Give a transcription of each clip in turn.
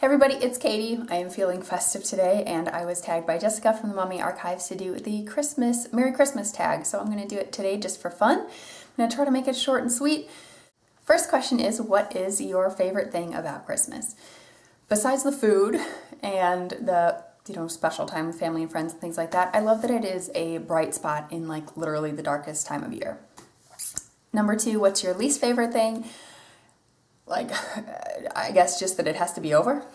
Hey everybody, it's Katie. I am feeling festive today and I was tagged by Jessica from the Mommy Archives to do the Merry Christmas tag. So I'm going to do it today just for fun. I'm going to try to make it short and sweet. First question is, what is your favorite thing about Christmas? Besides the food and the special time with family and friends and things like that, I love that it is a bright spot in like literally the darkest time of year. Number two, what's your least favorite thing? I guess just that it has to be over.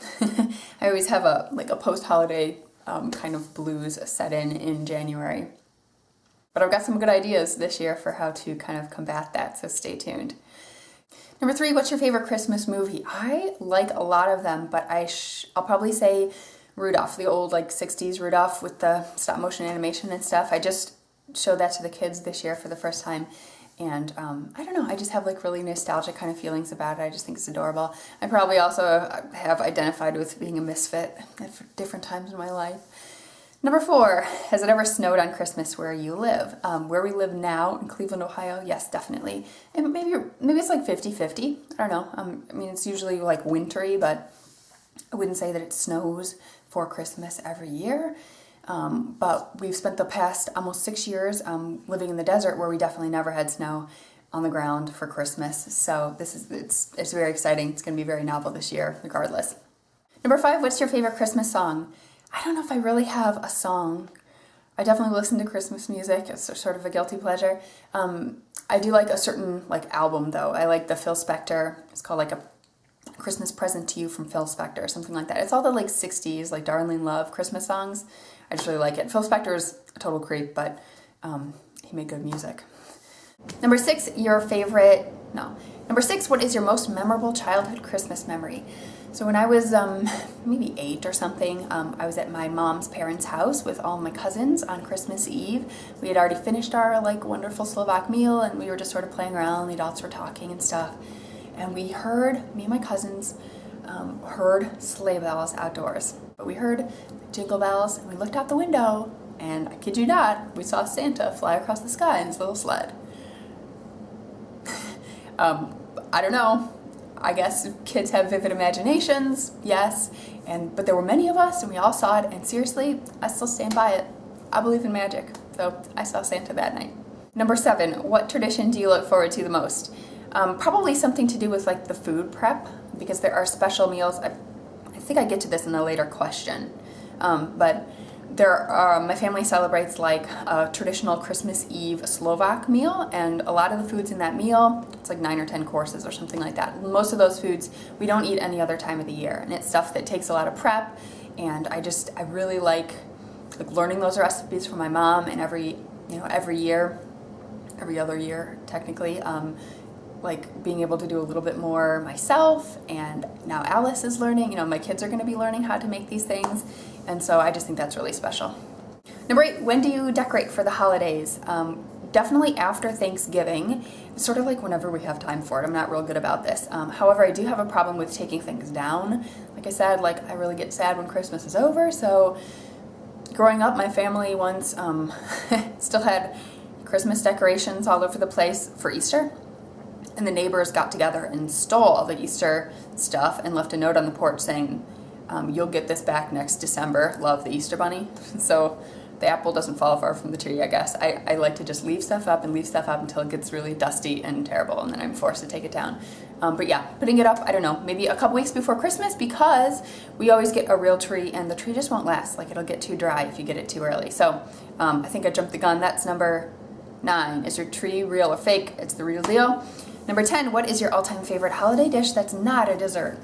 I always have a post-holiday kind of blues set in January. But I've got some good ideas this year for how to kind of combat that, so stay tuned. Number three, what's your favorite Christmas movie? I like a lot of them, but I'll probably say Rudolph, the old 60s Rudolph with the stop motion animation and stuff. I just showed that to the kids this year for the first time. And I don't know, I just have really nostalgic kind of feelings about it. I just think it's adorable. I probably also have identified with being a misfit at different times in my life. Number four, has it ever snowed on Christmas where you live? Where we live now in Cleveland, Ohio, yes, definitely. And maybe it's 50-50. I don't know. I mean, it's usually wintry, but I wouldn't say that it snows for Christmas every year. But we've spent the past almost 6 years living in the desert where we definitely never had snow on the ground for Christmas. So it's very exciting. It's going to be very novel this year, regardless. Number five, what's your favorite Christmas song? I don't know if I really have a song. I definitely listen to Christmas music. It's sort of a guilty pleasure. I do like a certain album though. I like the Phil Spector. It's called A Christmas Present to You from Phil Spector or something like that. It's all the 60s Darling Love Christmas songs. I just really like it. Phil Spector is a total creep, but he made good music. Number six, what is your most memorable childhood Christmas memory? So when I was maybe 8 or something, I was at my mom's parents' house with all my cousins on Christmas Eve. We had already finished our wonderful Slovak meal and we were just sort of playing around. The adults were talking and stuff. And me and my cousins heard sleigh bells outdoors. But we heard jingle bells and we looked out the window and I kid you not, we saw Santa fly across the sky in his little sled. I don't know. I guess kids have vivid imaginations, yes. But there were many of us and we all saw it, and seriously, I still stand by it. I believe in magic. So I saw Santa that night. Number seven, what tradition do you look forward to the most? Probably something to do with the food prep, because there are special meals. I think I get to this in a later question, but my family celebrates a traditional Christmas Eve Slovak meal, and a lot of the foods in that meal, it's 9 or 10 courses or something like that. Most of those foods we don't eat any other time of the year, and it's stuff that takes a lot of prep, and I really like learning those recipes from my mom, and every other year technically, being able to do a little bit more myself. And now Alice is learning, my kids are going to be learning how to make these things, and so I just think that's really special. Number eight, when do you decorate for the holidays? Definitely after Thanksgiving, sort of whenever we have time for it. I'm not real good about this. However, I do have a problem with taking things down. Like I said, I really get sad when Christmas is over, so growing up, my family once still had Christmas decorations all over the place for Easter. And the neighbors got together and stole all the Easter stuff and left a note on the porch saying, you'll get this back next December. Love, the Easter Bunny. So the apple doesn't fall far from the tree, I guess. I like to just leave stuff up until it gets really dusty and terrible, and then I'm forced to take it down. But yeah, putting it up, I don't know, maybe a couple weeks before Christmas, because we always get a real tree and the tree just won't last. It'll get too dry if you get it too early. So I think I jumped the gun. That's number 9. Is your tree real or fake? It's the real deal. Number 10, what is your all-time favorite holiday dish that's not a dessert?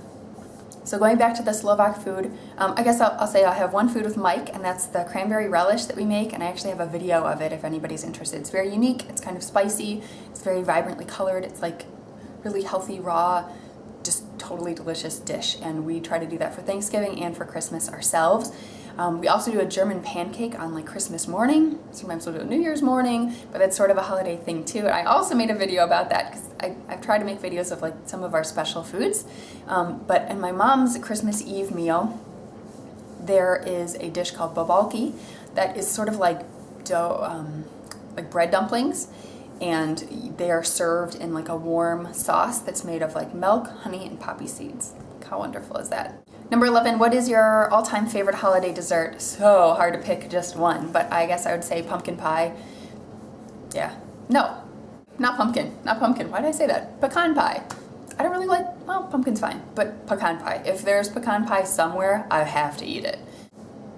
So going back to the Slovak food, I guess I'll say I have one food with Mike, and that's the cranberry relish that we make, and I actually have a video of it if anybody's interested. It's very unique, it's kind of spicy, it's very vibrantly colored, it's really healthy, raw, just totally delicious dish, and we try to do that for Thanksgiving and for Christmas ourselves. We also do a German pancake on Christmas morning. Sometimes we'll do a New Year's morning, but that's sort of a holiday thing too. And I also made a video about that because I've tried to make videos of some of our special foods. But in my mom's Christmas Eve meal, there is a dish called babalki that is sort of dough, bread dumplings, and they are served in a warm sauce that's made of milk, honey, and poppy seeds. How wonderful is that? Number 11, what is your all-time favorite holiday dessert? So hard to pick just one, but I guess I would say pumpkin pie. Yeah. No, not pumpkin. Not pumpkin. Why did I say that? Pecan pie. I don't really like, well, pumpkin's fine, but pecan pie. If there's pecan pie somewhere, I have to eat it.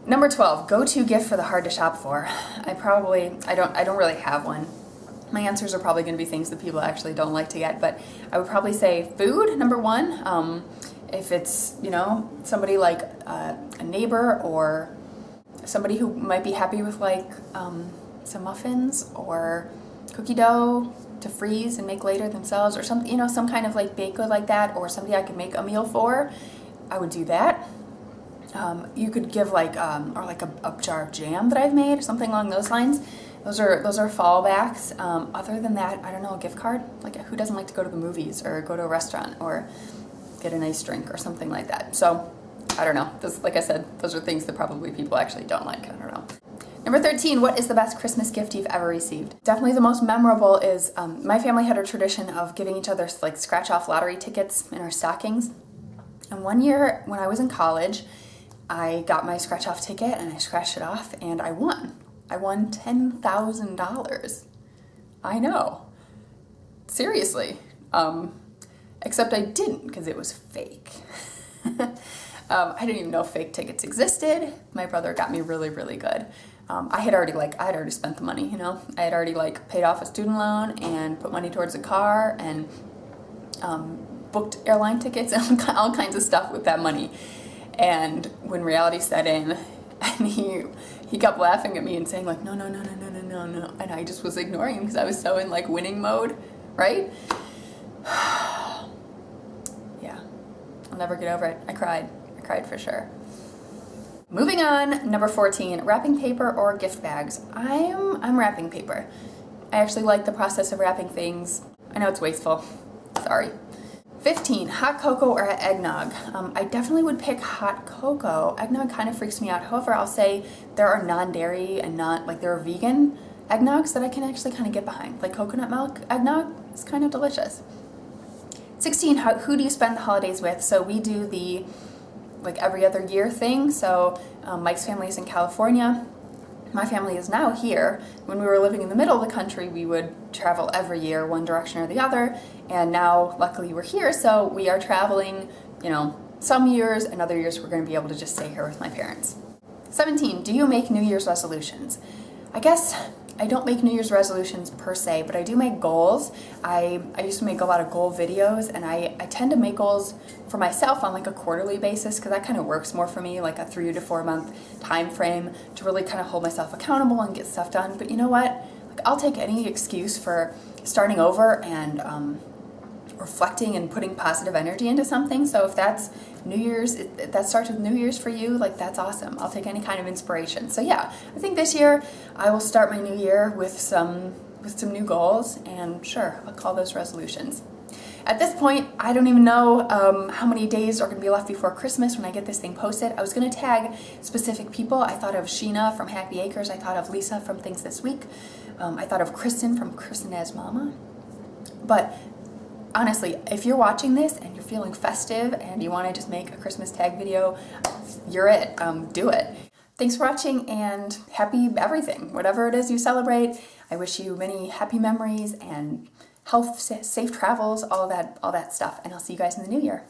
Number 12, go-to gift for the hard to shop for. I don't really have one. My answers are probably going to be things that people actually don't like to get, but I would probably say food, number one. If it's, you know, somebody like a neighbor or somebody who might be happy with like some muffins or cookie dough to freeze and make later themselves, or some, you know, some kind of like baked good like that, or somebody I could make a meal for, I would do that. You could give like or like a jar of jam that I've made, something along those lines. Those are fallbacks. Other than that, I don't know, a gift card. Like, who doesn't like to go to the movies or go to a restaurant or get a nice drink or something like that? So I don't know. Like I said, those are things that probably people actually don't like. I don't know. Number 13, what is the best Christmas gift you've ever received? Definitely the most memorable is my family had a tradition of giving each other like scratch-off lottery tickets in our stockings. And one year when I was in college, I got my scratch-off ticket and I scratched it off and I won. I won $10,000. I know. Seriously. Except I didn't, because it was fake. I didn't even know fake tickets existed. My brother got me really, really good. I had already spent the money, you know. I had already like paid off a student loan and put money towards a car and booked airline tickets and all kinds of stuff with that money. And when reality set in, and he kept laughing at me and saying like, no, and I just was ignoring him because I was so in like winning mode, right? Yeah, I'll never get over it. I cried for sure. Moving on, number 14, wrapping paper or gift bags. I'm wrapping paper. I actually like the process of wrapping things. I know it's wasteful, sorry. 15, hot cocoa or eggnog. I definitely would pick hot cocoa. Eggnog kind of freaks me out. However, I'll say there are non-dairy and there are vegan eggnogs that I can actually kind of get behind. Like coconut milk eggnog is kind of delicious. 16, who do you spend the holidays with? So we do the like every other year thing. So Mike's family is in California. My family is now here. When we were living in the middle of the country, we would travel every year, one direction or the other. And now, luckily, we're here, so we are traveling, you know, some years, and other years we're going to be able to just stay here with my parents. 17, do you make New Year's resolutions? I guess I don't make New Year's resolutions per se, but I do make goals. I used to make a lot of goal videos, and I tend to make goals for myself on like a quarterly basis because that kind of works more for me, like a 3 to 4 month time frame to really kind of hold myself accountable and get stuff done. But you know what? Like, I'll take any excuse for starting over and reflecting and putting positive energy into something. So if that's New Year's, that starts with New Year's for you, like that's awesome. I'll take any kind of inspiration. So yeah, I think this year I will start my new year with some new goals, and sure, I'll call those resolutions. At this point, I don't even know how many days are going to be left before Christmas when I get this thing posted. I was going to tag specific people. I thought of Sheena from Happy Acres. I thought of Lisa from Things This Week. I thought of Kristen from Kristen as Mama. But honestly, if you're watching this and you're feeling festive and you want to just make a Christmas tag video, you're it. Do it. Thanks for watching, and happy everything. Whatever it is you celebrate, I wish you many happy memories and health, safe travels, all that stuff. And I'll see you guys in the new year.